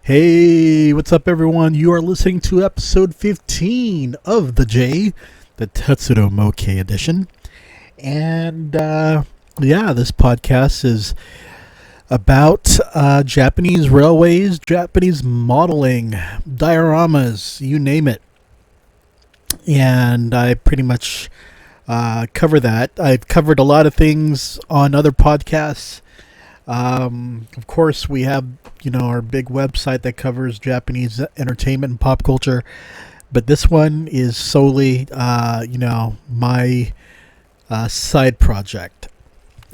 Hey, what's up, everyone? You are listening to episode 15 of the Tetsudo Mokei edition. And this podcast is about Japanese railways, Japanese modeling, dioramas, you name it. And I pretty much cover that. I've covered a lot of things on other podcasts. Of course, we have our big website that covers Japanese entertainment and pop culture, but this one is solely my side project.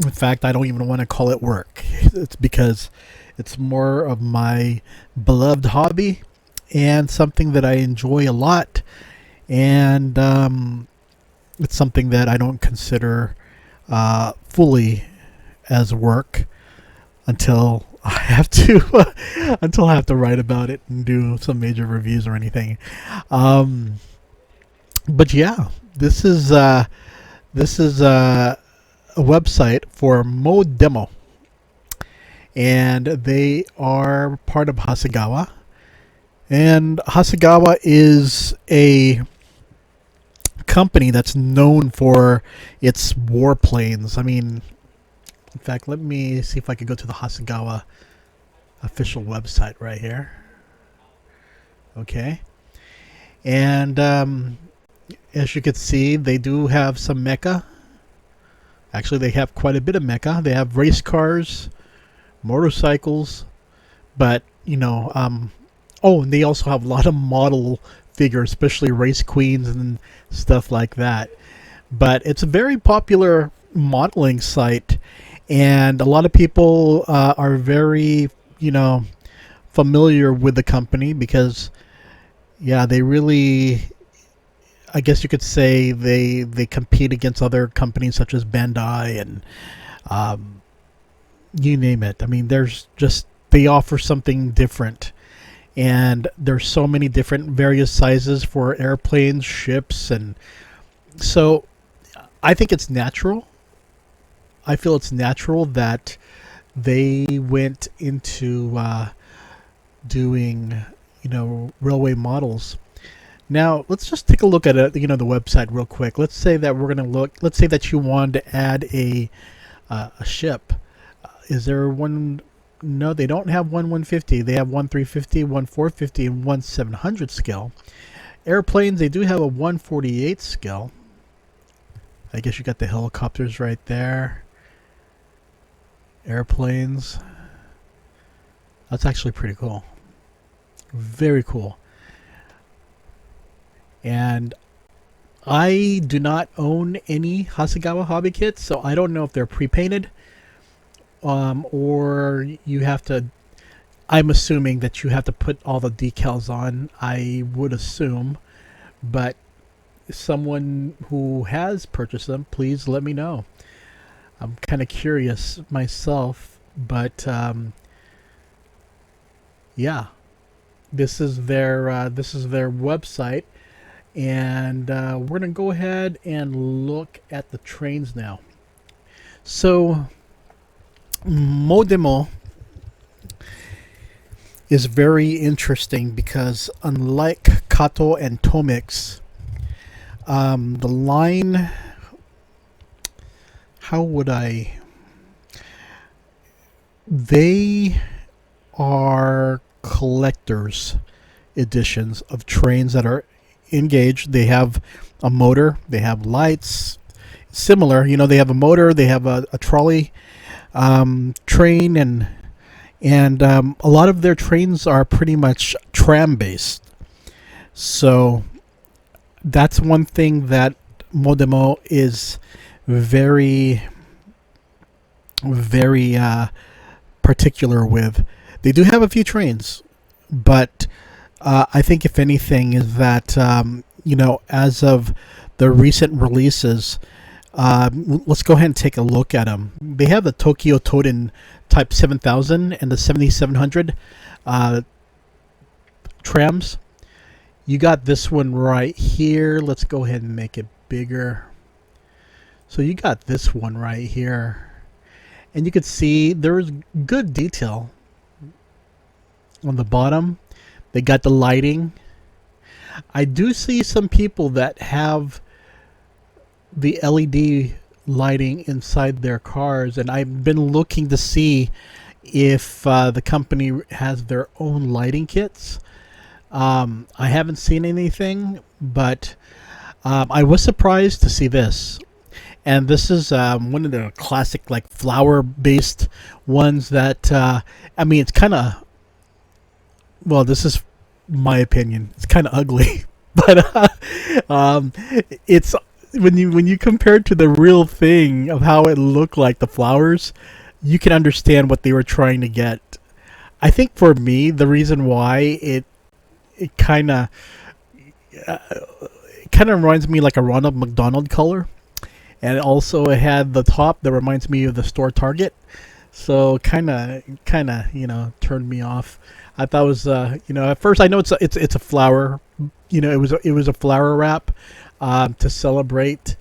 In fact, I don't even want to call it work. It's because it's more of my beloved hobby and something that I enjoy a lot, and it's something that I don't consider fully as work until I have to write about it and do some major reviews or anything. But yeah, this is a website for Modemo, and they are part of Hasegawa. And Hasegawa is a company that's known for its warplanes. I mean, in fact, let me see if I can go to the Hasegawa official website right here. Okay. And as you can see, they do have some mecha. Actually, they have quite a bit of mecha. They have race cars, motorcycles, but, oh, and they also have a lot of model figures, especially race queens and stuff like that. But it's a very popular modeling site, and a lot of people are very, familiar with the company because, yeah, they really, I guess you could say they compete against other companies such as Bandai and you name it. I mean, they offer something different, and there's so many different various sizes for airplanes, ships, and so I think it's natural. I feel it's natural that they went into doing, railway models. Now, let's just take a look at it, the website real quick. Let's say that we're going to look. Let's say that you wanted to add a ship. Is there one? No, they don't have one 150. They have one 350, one 450, and one 700 scale. Airplanes, they do have a 148 scale. I guess you got the helicopters right there. Airplanes. That's actually pretty cool. Very cool. And I do not own any Hasegawa hobby kits, so I don't know if they're pre-painted or you have to. I'm assuming that you have to put all the decals on. I would assume, but someone who has purchased them, please let me know. I'm kind of curious myself, but yeah, this is their website, and we're gonna go ahead and look at the trains now. So, Modemo is very interesting because unlike Kato and Tomix, the line. How would I? They are collectors editions of trains that are engaged. They have a motor, they have lights. Similar, they have a motor, they have a trolley train, and a lot of their trains are pretty much tram based. So that's one thing that Modemo is very, very particular with. They do have a few trains, but I think if anything is that as of the recent releases, let's go ahead and take a look at them. They have the Tokyo Toden Type 7000 and the 7700 trams. You got this one right here. Let's go ahead and make it bigger. So you got this one right here. And you could see there's good detail. on the bottom. They got the lighting. I do see some people that have the LED lighting inside their cars, and I've been looking to see if the company has their own lighting kits. I haven't seen anything, but I was surprised to see this. And this is one of the classic, like, flower-based ones that, I mean, it's kind of, well, this is my opinion. It's kind of ugly, but it's when you compare it to the real thing of how it looked like the flowers, you can understand what they were trying to get. I think for me, the reason why it kind of reminds me like a Ronald McDonald color, and also it had the top that reminds me of the store Target. So kind of turned me off. I thought it was at first I know it's a flower. It was a flower wrap to celebrate.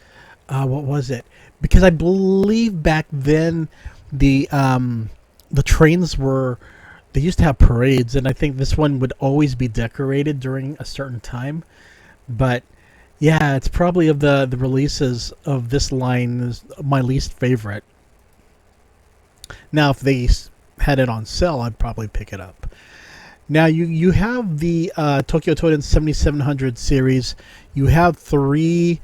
What was it? Because I believe back then the trains they used to have parades, and I think this one would always be decorated during a certain time. But yeah, it's probably of the releases of this line is my least favorite. Now, if they had it on sale, I'd probably pick it up. Now, you have the Tokyo Toten 7700 series. You have three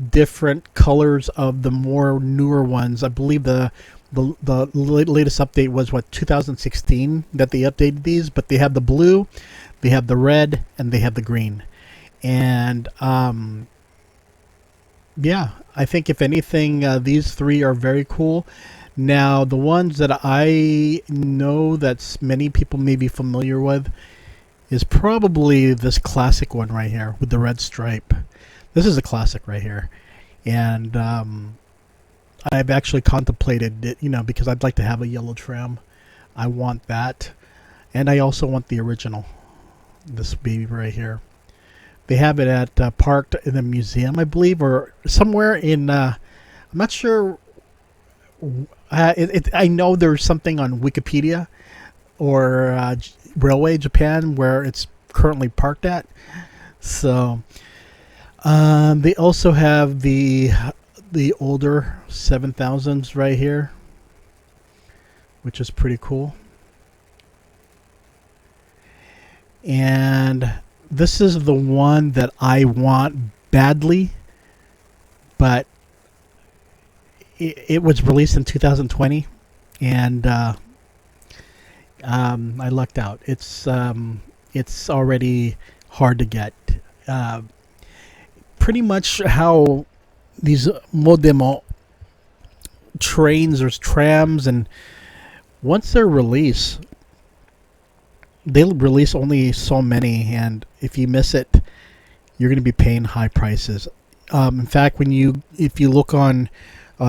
different colors of the more newer ones. I believe the latest update was 2016 that they updated these, but they have the blue, they have the red, and they have the green. And yeah, I think if anything, these three are very cool. Now, the ones that I know that many people may be familiar with is probably this classic one right here with the red stripe. This is a classic right here. And I've actually contemplated it, because I'd like to have a yellow tram. I want that. And I also want the original. This baby right here. They have it at parked in the museum, I believe, or somewhere in, I'm not sure. I know there's something on Wikipedia or Railway Japan where it's currently parked at. So they also have the older 7000s right here, which is pretty cool. And this is the one that I want badly, but it was released in 2020, and I lucked out. It's already hard to get. Pretty much how these Modemo trains or trams, and once they're released, they'll release only so many, and if you miss it, you're going to be paying high prices. In fact, if you look on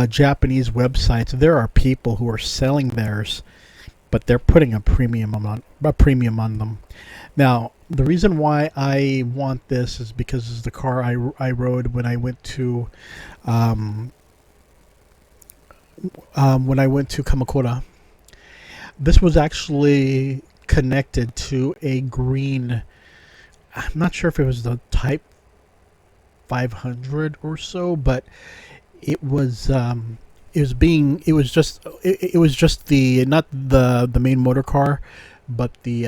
Japanese websites, there are people who are selling theirs, but they're putting a premium on them. Now, the reason why I want this is because it's the car I rode when I went to Kamakura. This was actually connected to a green. I'm not sure if it was the Type 500 or so, but it was just the, not the main motor car, but the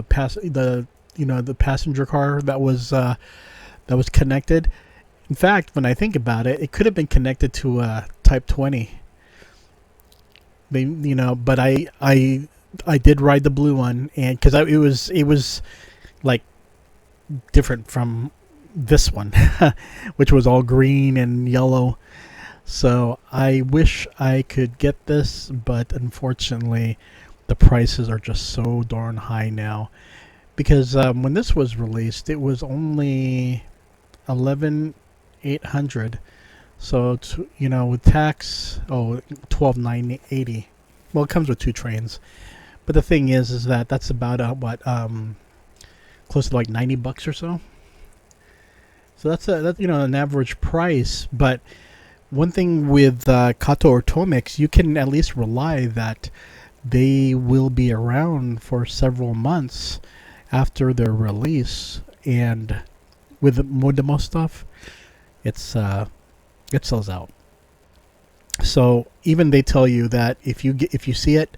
passenger car that was connected. In fact, when I think about it, it could have been connected to a Type 20. But I did ride the blue one, and because it was like different from this one, which was all green and yellow. So I wish I could get this, but unfortunately, the prices are just so darn high now. Because when this was released, it was only 11,800. So with tax, 12,980. Well, it comes with two trains, but the thing is that that's about close to like $90 or so. So that's an average price. But one thing with Kato or Tomix, you can at least rely that they will be around for several months after their release. And with the Modemo stuff, it's it sells out. So even they tell you that if you see it,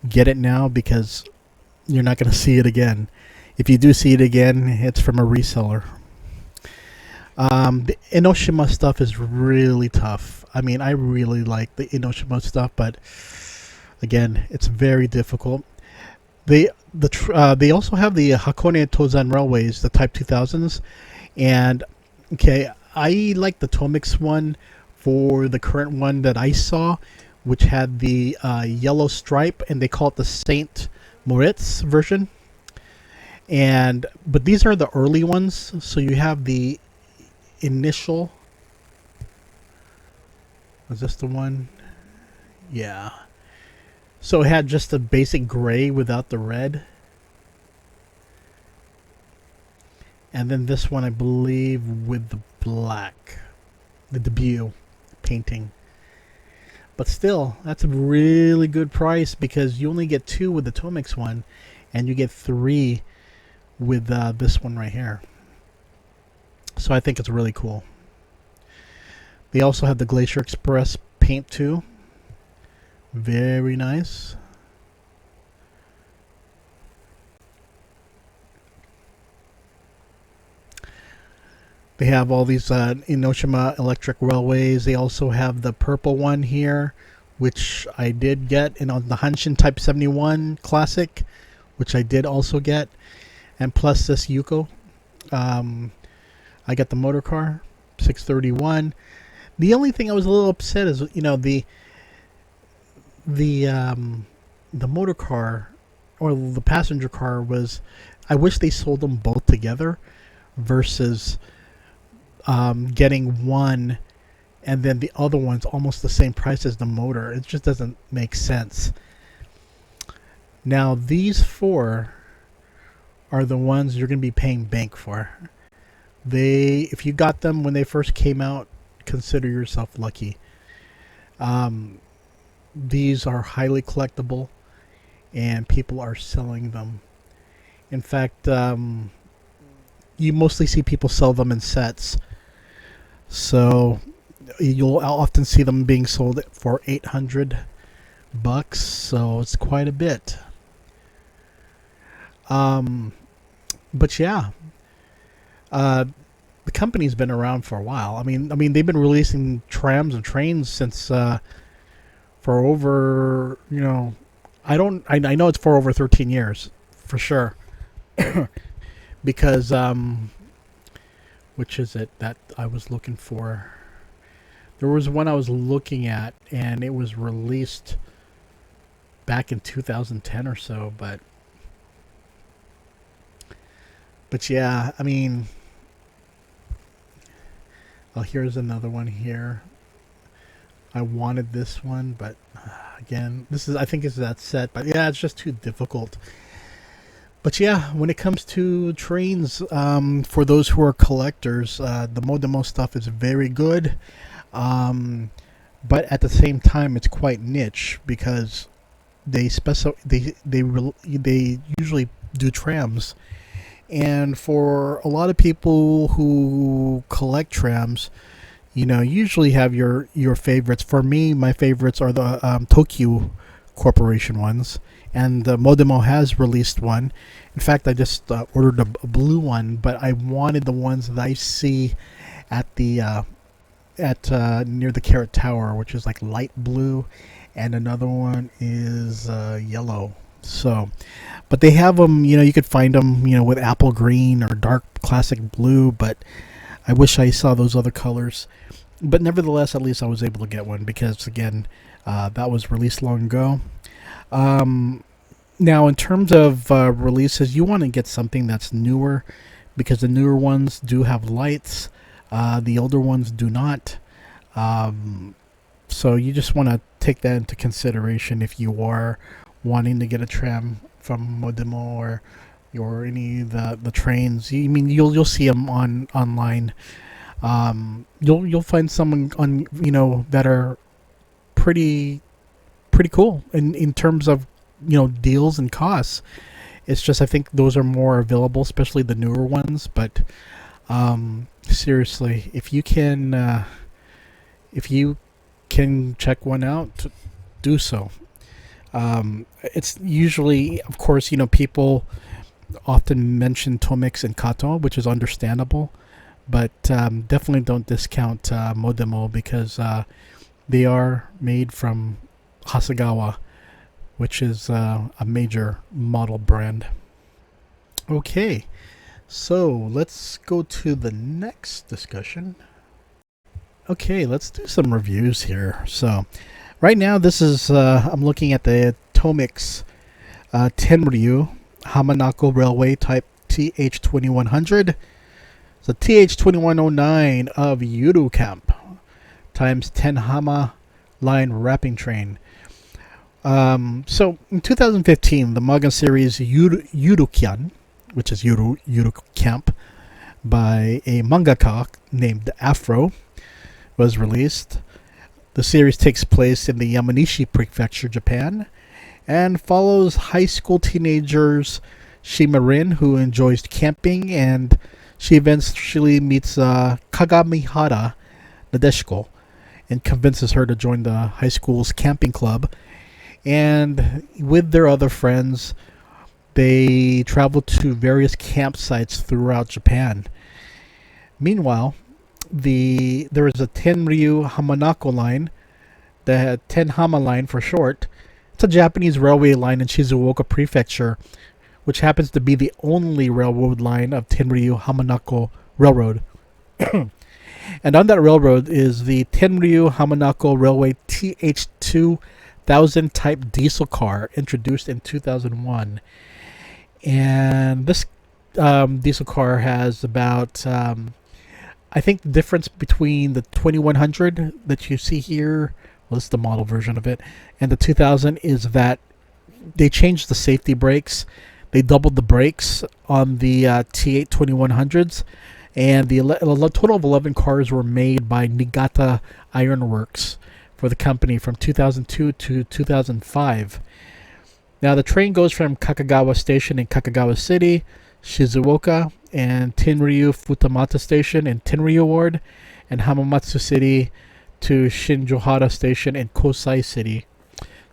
get it now because you're not going to see it again. If you do see it again, it's from a reseller. The Enoshima stuff is really tough. I mean, I really like the Enoshima stuff, but again, it's very difficult. They also have the Hakone Tozan Railways, the Type 2000s, and okay, I like the Tomix one for the current one that I saw, which had the yellow stripe, and they call it the Saint Moritz version. And but these are the early ones, so you have the initial. Was this the one? Yeah. So it had just a basic gray without the red. And then this one, I believe, with the black. The debut painting. But still, that's a really good price because you only get 2 with the Tomix one, and you get 3 with this one right here. So I think it's really cool. They also have the Glacier Express paint too. Very nice. They have all these Enoshima Electric Railways. They also have the purple one here, which I did get, and on the Hanshin Type 71 Classic, which I did also get, and plus this Yuko. I got the motor car, 631. The only thing I was a little upset is, the motor car or the passenger car was. I wish they sold them both together versus getting one and then the other one's almost the same price as the motor. It just doesn't make sense. Now these 4 are the ones you're going to be paying bank for. If you got them when they first came out, consider yourself lucky. These are highly collectible, and people are selling them. In fact, you mostly see people sell them in sets. So you'll often see them being sold for $800. So it's quite a bit. But yeah. The company's been around for a while. I mean, they've been releasing trams and trains since for over, I know it's for over 13 years for sure. Because which is it that I was looking for? There was one I was looking at, and it was released back in 2010 or so. But yeah, I mean. Oh, here's another one here. I wanted this one, but again, I think it's that set, but yeah, it's just too difficult. But yeah, when it comes to trains, for those who are collectors, the Modemo stuff is very good. But at the same time, it's quite niche because they usually do trams. And for a lot of people who collect trams, usually have your favorites. For me, my favorites are the Tokyo Corporation ones, and Modemo has released one. In fact, I just ordered a blue one, but I wanted the ones that I see at the near the Carrot Tower, which is like light blue, and another one is yellow. So, but they have them, you could find them, with apple green or dark classic blue, but I wish I saw those other colors. But nevertheless, at least I was able to get one because, again, that was released long ago. Now, in terms of releases, you want to get something that's newer because the newer ones do have lights. The older ones do not. So you just want to take that into consideration if you are wanting to get a tram from Modemo or any of the trains. You'll see them online. You'll find some on that are pretty cool in terms of deals and costs. It's just I think those are more available, especially the newer ones. But seriously, if you can check one out, do so. It's usually, of course, people often mention Tomix and Kato, which is understandable, but definitely don't discount Modemo because they are made from Hasegawa, which is a major model brand. Okay, so let's go to the next discussion. Okay, let's do some reviews here. So, right now, this is I'm looking at the Tomix Tenryu Hamanako Railway Type TH2100. It's a TH2109 of Yuru Camp times 10 Hama line wrapping train. So in 2015, the manga series Yurukyan, which is Yuru Camp, by a mangaka named Afro, was released. The series takes place in the Yamanishi Prefecture, Japan, and follows high school teenagers Shimarin, who enjoys camping, and she eventually meets Kagamihara Nadeshiko and convinces her to join the high school's camping club. And with their other friends, they travel to various campsites throughout Japan. Meanwhile, there is a Tenryu Hamanako line, the Tenhama line for short. It's a Japanese railway line in Shizuoka Prefecture, which happens to be the only railroad line of Tenryu Hamanako Railroad. And on that railroad is the Tenryu Hamanako Railway TH2000 type diesel car, introduced in 2001. And this diesel car has about, I think the difference between the 2100 that you see here, well, this is the model version of it, and the 2000 is that they changed the safety brakes. They doubled the brakes on the T8 2100s, and the total of 11 cars were made by Niigata Iron Works for the company from 2002 to 2005. Now, the train goes from Kakagawa Station in Kakagawa City, Shizuoka, and Tenryu Futamata Station in Tenryu Ward, and Hamamatsu City to Shinjohara Station in Kosai City.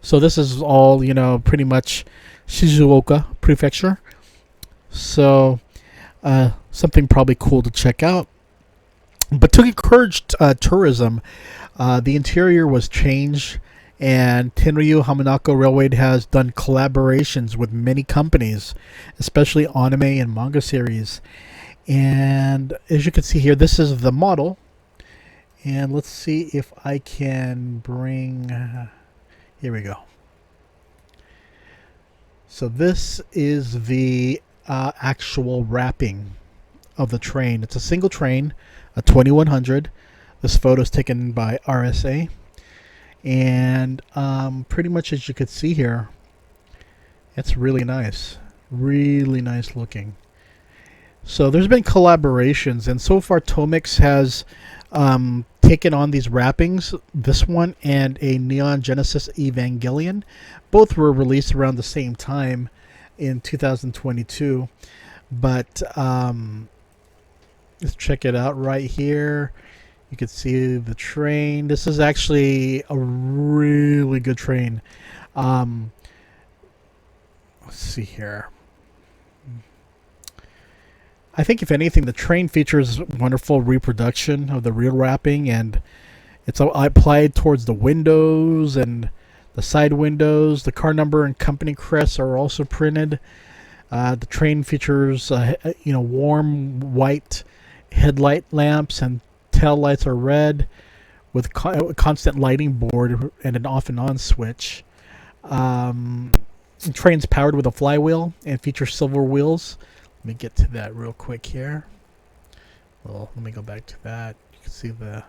So this is all, pretty much Shizuoka Prefecture. So something probably cool to check out. But to encourage tourism, the interior was changed, and Tenryu Hamanako Railway has done collaborations with many companies, especially anime and manga series. And as you can see here, this is the model. And let's see if I can bring... here we go. So this is the actual wrapping of the train. It's a single train, a 2100. This photo is taken by RSA. And pretty much as you could see here, it's really nice. Really nice looking. So there's been collaborations, and so far Tomix has taken on these wrappings. This one and a Neon Genesis Evangelion. Both were released around the same time in 2022. But let's check it out right here. You can see the train. This is actually a really good train. Let's see here. I think if anything, the train features wonderful reproduction of the rear wrapping, and it's applied towards the windows and the side windows. The car number and company crests are also printed. The train features warm white headlight lamps, and tail lights are red with constant lighting board and an off and on switch. The train's powered with a flywheel and features silver wheels. Let me get to that real quick here. Well, let me go back to that. You can see the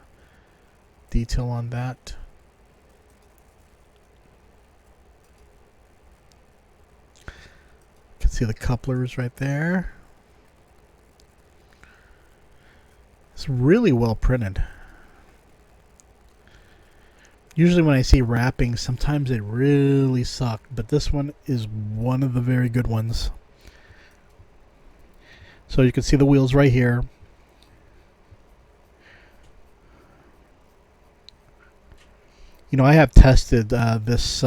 detail on that. You can see the couplers right there. It's really well printed. Usually when I see wrapping, sometimes they really suck, but this one is one of the very good ones. So you can see the wheels right here. You know, I have tested this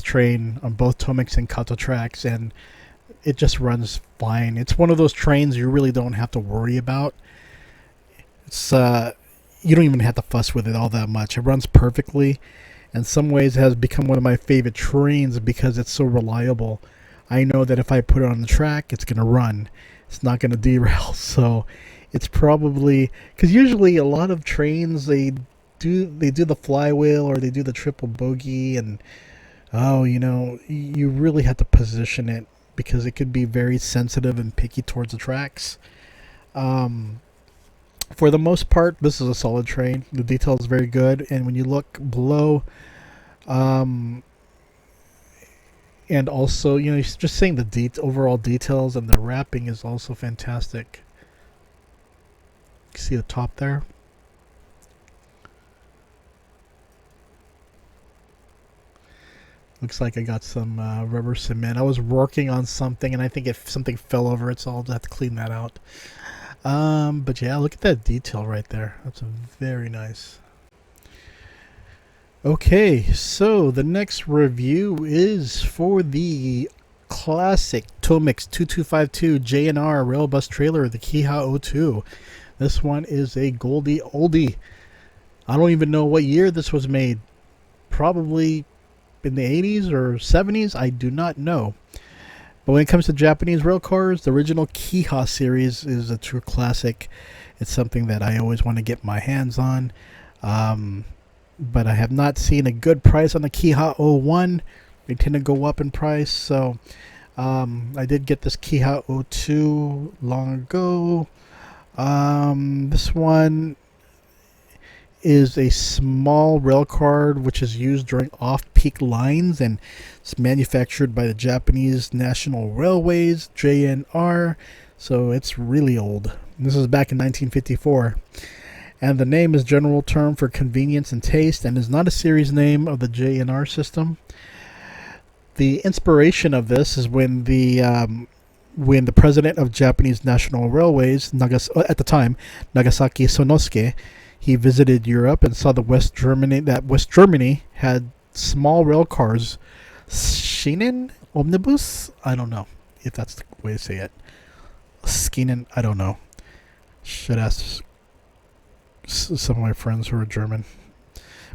train on both Tomix and Kato tracks, and it just runs fine. It's one of those trains you really don't have to worry about. It's you don't even have to fuss with it all that much. It runs perfectly. In some ways, it has become one of my favorite trains because it's so reliable. I know that if I put it on the track, it's going to run. It's not going to derail. So it's probably, because usually a lot of trains, they do the flywheel or they do the triple bogey, and you really have to position it because it could be very sensitive and picky towards the tracks. For the most part, this is a solid train. The detail is very good, and when you look below, and also, just saying the overall details and the wrapping is also fantastic. See the top there? Looks like I got some rubber cement. I was working on something, and I think if something fell over it, so I'll have to clean that out. But yeah, look at that detail right there. That's very nice. Okay, so the next review is for the classic Tomix 2252 JNR rail bus trailer, the Kiha 02. This one is a Goldie oldie. I don't even know what year this was made. Probably in the 80s or 70s, I do not know. But when it comes to Japanese rail cars, the original Kiha series is a true classic. It's something that I always want to get my hands on. But I have not seen a good price on the Kiha 01. They tend to go up in price. So I did get this Kiha 02 long ago. This one is a small rail car which is used during off-peak lines, and it's manufactured by the Japanese National Railways, JNR, so it's really old. This is back in 1954, and the name is general term for convenience and taste and is not a series name of the JNR system. The inspiration of this is when the president of Japanese National Railways, at the time Nagasaki Sonosuke, he visited Europe and saw that West Germany had small rail cars, Schienen Omnibus. I don't know if that's the way to say it. Schienen, I don't know. Should ask some of my friends who are German.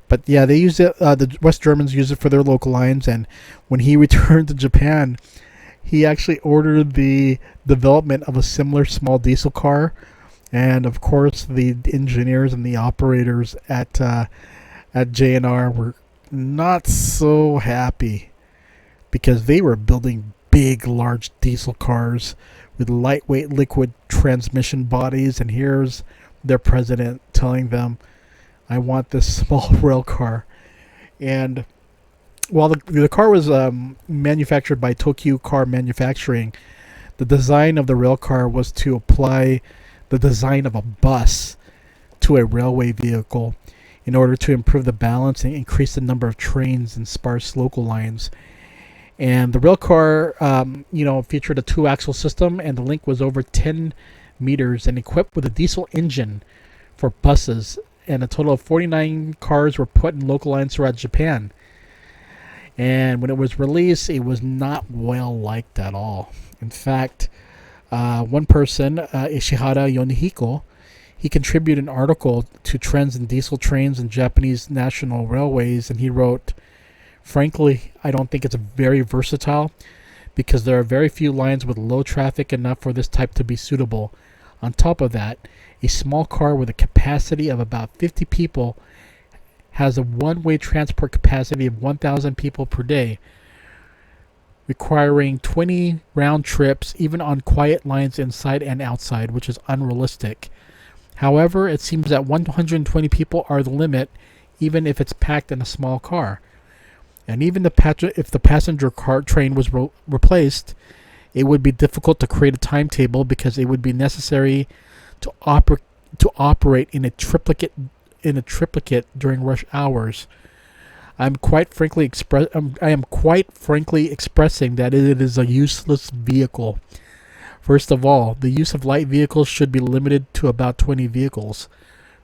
But yeah, they use it. The West Germans use it for their local lines. And when he returned to Japan, he actually ordered the development of a similar small diesel car. And of course, the engineers and the operators at JNR were not so happy because they were building big, large diesel cars with lightweight liquid transmission bodies. And here's their president telling them, "I want this small rail car." And while the car was manufactured by Tokyo Car Manufacturing, the design of the rail car was to apply the design of a bus to a railway vehicle in order to improve the balance and increase the number of trains in sparse local lines. And the rail car, featured a 2-axle system, and the length was over 10 meters and equipped with a diesel engine for buses. And a total of 49 cars were put in local lines throughout Japan. And when it was released, it was not well liked at all. In fact, one person, Ishihara Yonihiko, he contributed an article to trends in diesel trains and Japanese national railways, and he wrote, "Frankly, I don't think it's very versatile because there are very few lines with low traffic enough for this type to be suitable. On top of that, a small car with a capacity of about 50 people has a one-way transport capacity of 1,000 people per day, requiring 20 round trips even on quiet lines inside and outside, which is unrealistic. However, it seems that 120 people are the limit, even if it's packed in a small car. And even if the passenger car train was replaced, it would be difficult to create a timetable because it would be necessary to operate in a in a triplicate during rush hours. I am quite frankly expressing that it is a useless vehicle. First of all, the use of light vehicles should be limited to about 20 vehicles.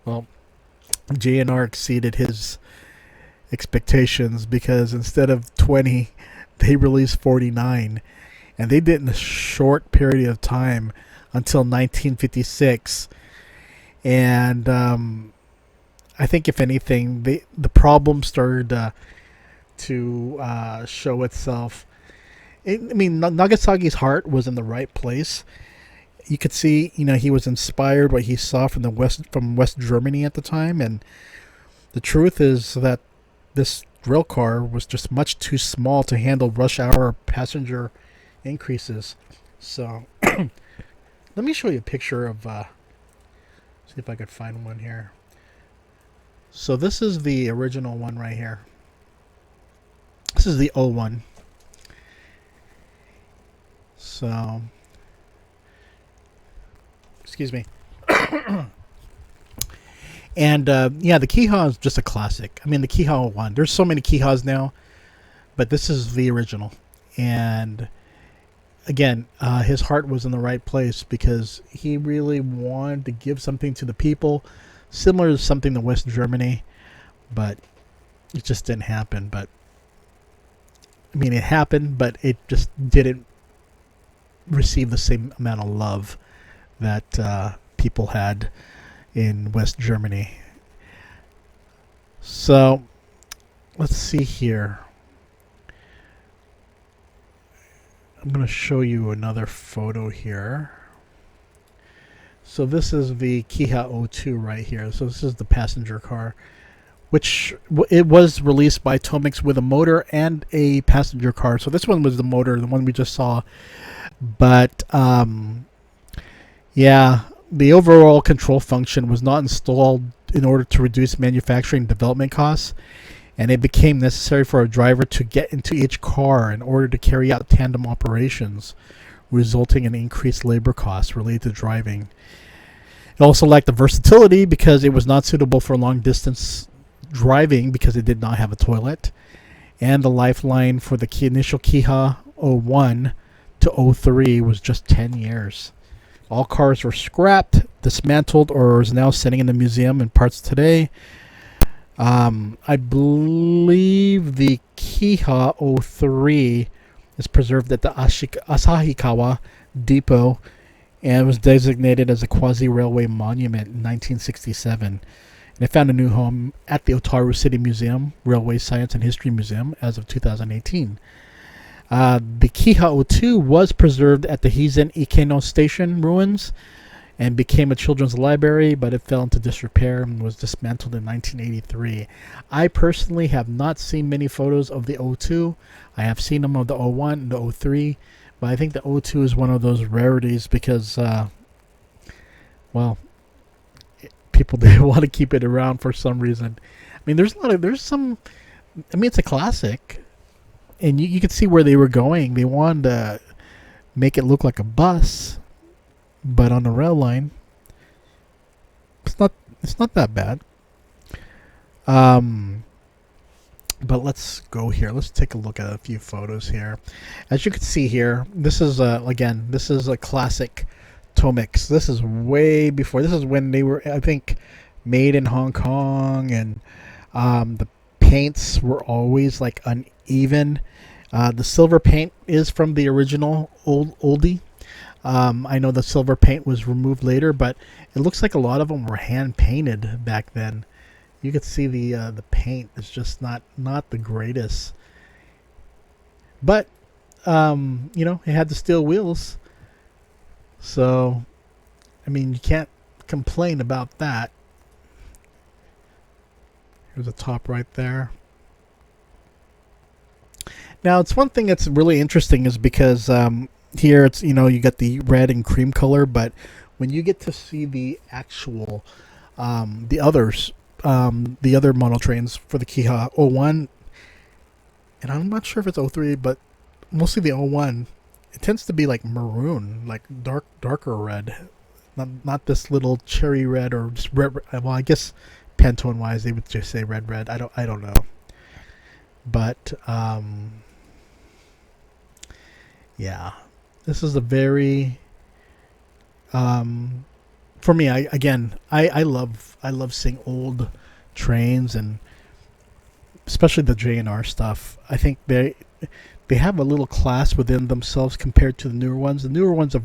Well, JNR exceeded his expectations because instead of 20, they released 49. And they did in a short period of time until 1956. And I think, if anything, the problem started to show itself. Nagasaki's heart was in the right place. You could see, he was inspired what he saw from West Germany at the time, and the truth is that this rail car was just much too small to handle rush hour passenger increases. So, let me show you a picture of. See if I could find one here. So this is the original one right here. This is the 01. So, excuse me. And the Kiha is just a classic. I mean, the Kiha 01. There's so many Kihas now, but this is the original. And again, his heart was in the right place because he really wanted to give something to the people, similar to something to West Germany, but it just didn't happen. But I mean, it happened, but it just didn't receive the same amount of love that people had in West Germany. So let's see here. I'm going to show you another photo here. So this is the Kiha 02 right here. So this is the passenger car, which it was released by Tomix with a motor and a passenger car. So this one was the motor, the one we just saw. But the overall control function was not installed in order to reduce manufacturing development costs, and it became necessary for a driver to get into each car in order to carry out tandem operations, resulting in increased labor costs related to driving. It also lacked the versatility because it was not suitable for long distance driving because it did not have a toilet, and the lifeline for the initial Kiha 01 to 03 was just 10 years. All cars were scrapped, dismantled, or is now sitting in the museum in parts today. I believe the Kiha 03 is preserved at the Asahikawa Depot and was designated as a quasi-railway monument in 1967. And it found a new home at the Otaru City Museum, Railway Science and History Museum, as of 2018. The Kiha 02 was preserved at the Hizen Ikeno Station ruins and became a children's library, but it fell into disrepair and was dismantled in 1983. I personally have not seen many photos of the 02. I have seen them of the 01 and the 03, but I think the 02 is one of those rarities because, people didn't want to keep it around for some reason. I mean, it's a classic. And you could see where they were going. They wanted to make it look like a bus, but on the rail line, it's not that bad. But let's go here. Let's take a look at a few photos here. As you can see here, this is a classic Tomix. This is way before. This is when they were, I think, made in Hong Kong, and the paints were always like uneven. The silver paint is from the original oldie. I know the silver paint was removed later, but it looks like a lot of them were hand painted back then. You could see the paint is just not the greatest. But it had the steel wheels, so I mean you can't complain about that. Here's the top right there. Now, it's one thing that's really interesting is because here it's, you got the red and cream color, but when you get to see the actual, the other model trains for the Kiha 01, and I'm not sure if it's 03, but mostly the 01, it tends to be like maroon, like darker red, not this little cherry red or just red. Well, I guess Pantone wise, they would just say red. I don't know. But yeah, this is a very for me. I love seeing old trains, and especially the JNR stuff. I think they have a little class within themselves compared to the newer ones. The newer ones are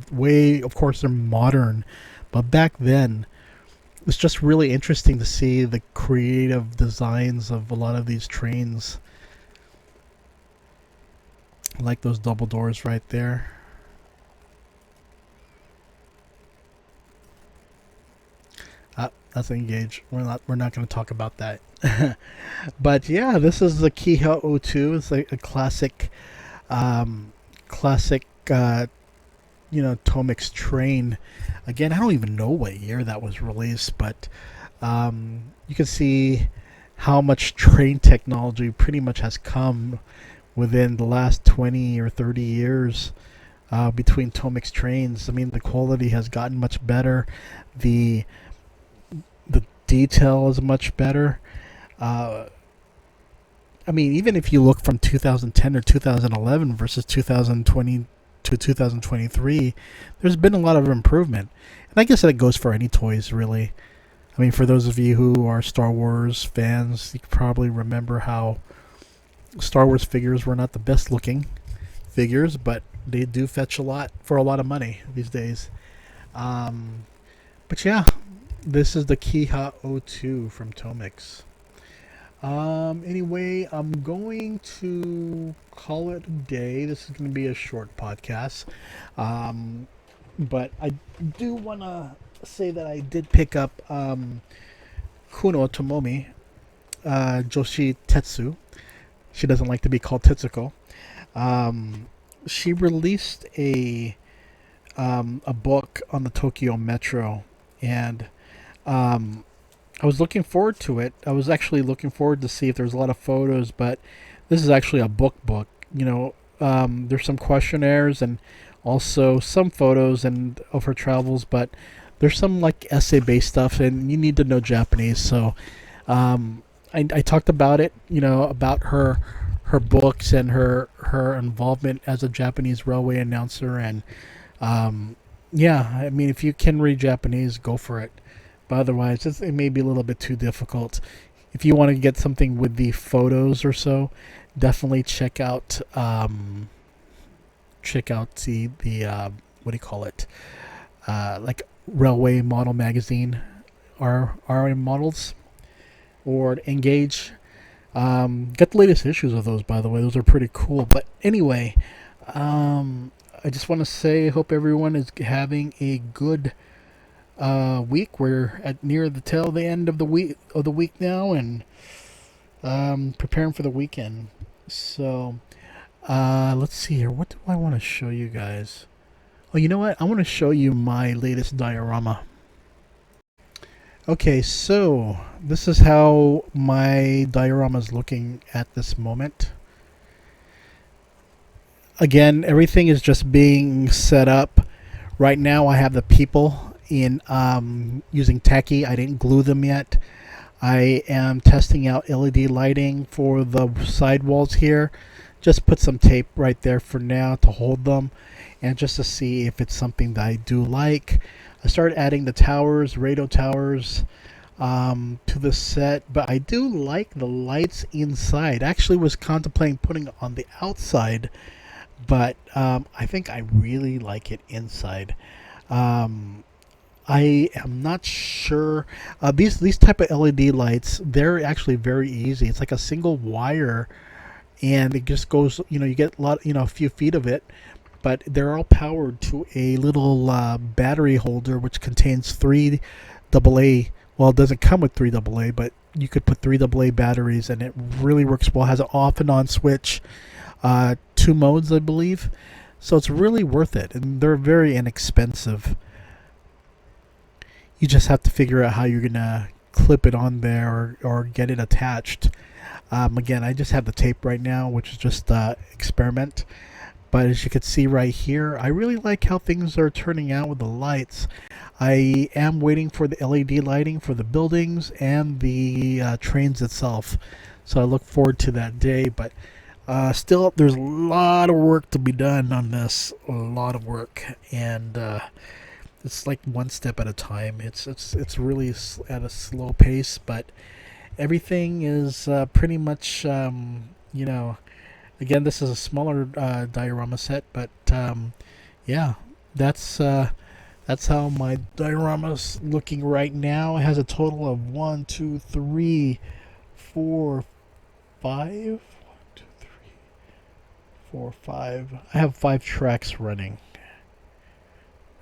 of course, they're modern, but back then it's just really interesting to see the creative designs of a lot of these trains. I like those double doors right there. That's engaged. We're not going to talk about that. But yeah, this is the Kiha O2. It's like a classic classic Tomix train. Again, I don't even know what year that was released, but you can see how much train technology pretty much has come within the last 20 or 30 years between Tomix trains. I mean, the quality has gotten much better. The detail is much better. I mean, even if you look from 2010 or 2011 versus 2020 to 2023, there's been a lot of improvement. And I guess that goes for any toys, really. I mean, for those of you who are Star Wars fans, you probably remember how Star Wars figures were not the best looking figures, but they do fetch a lot for a lot of money these days. But yeah, this is the Kiha O2 from Tomix. Anyway, I'm going to call it a day. This is going to be a short podcast. But I do want to say that I did pick up Kuno Tomomi, Joshi Tetsu. She doesn't like to be called Tetsuko. She released a book on the Tokyo Metro, and I was looking forward to it. I was actually looking forward to see if there's a lot of photos, but this is actually a book. There's some questionnaires and also some photos and of her travels, but there's some like essay-based stuff, and you need to know Japanese. So I talked about it, about her books and her involvement as a Japanese railway announcer, and yeah, I mean, if you can read Japanese, go for it. But otherwise, it may be a little bit too difficult. If you want to get something with the photos or so, definitely check out the what do you call it? Like Railway Model Magazine, RM Models, or Engage. Get the latest issues of those, by the way. Those are pretty cool. But anyway, I just want to say, I hope everyone is having a good week. We're at near the tail end of the week now, and preparing for the weekend. So let's see here. What do I want to show you guys? Oh, you know what? I want to show you my latest diorama. Okay, so this is how my diorama is looking at this moment. Again, everything is just being set up. Right now I have the people in using tacky. I didn't glue them yet. I am testing out LED lighting for the sidewalls here. Just put some tape right there for now to hold them, and just to see if it's something that I do like. I started adding the towers, radio towers, to the set, but I do like the lights inside. Actually was contemplating putting it on the outside, but I think I really like it inside. I am not sure. These type of LED lights, they're actually very easy. It's like a single wire, and it just goes. You get a few feet of it, but they're all powered to a little battery holder, which contains 3 AA. Well, it doesn't come with 3 AA, but you could put 3 AA batteries, and it really works well. It has an off and on switch, 2 modes, I believe. So it's really worth it, and they're very inexpensive. You just have to figure out how you're gonna clip it on there or get it attached. Again, I just have the tape right now, which is just experiment. But as you can see right here, I really like how things are turning out with the lights. I am waiting for the LED lighting for the buildings and the trains itself. So I look forward to that day. But still, there's a lot of work to be done on this. A lot of work, and it's like one step at a time. It's really at a slow pace, but everything is pretty much Again, this is a smaller diorama set, but yeah, that's that's how my diorama's looking right now. It has a total of 1, 2, 3, 4, 5. 1, 2, 3, 4, 5. I have 5 tracks running.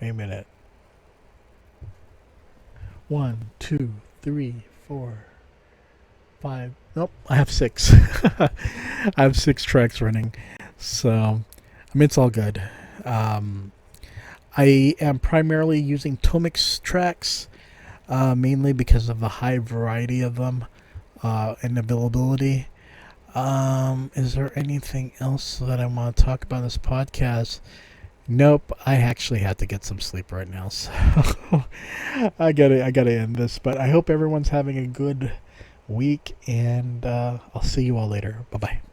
Wait a minute. 1, 2, 3, 4, 5. Nope, I have 6. I have 6 tracks running. So, I mean, it's all good. Um, I am primarily using Tomix tracks, mainly because of the high variety of them and availability. Is there anything else that I want to talk about in this podcast? Nope. I actually had to get some sleep right now, so I gotta end this. But I hope everyone's having a good week, and I'll see you all later. Bye bye.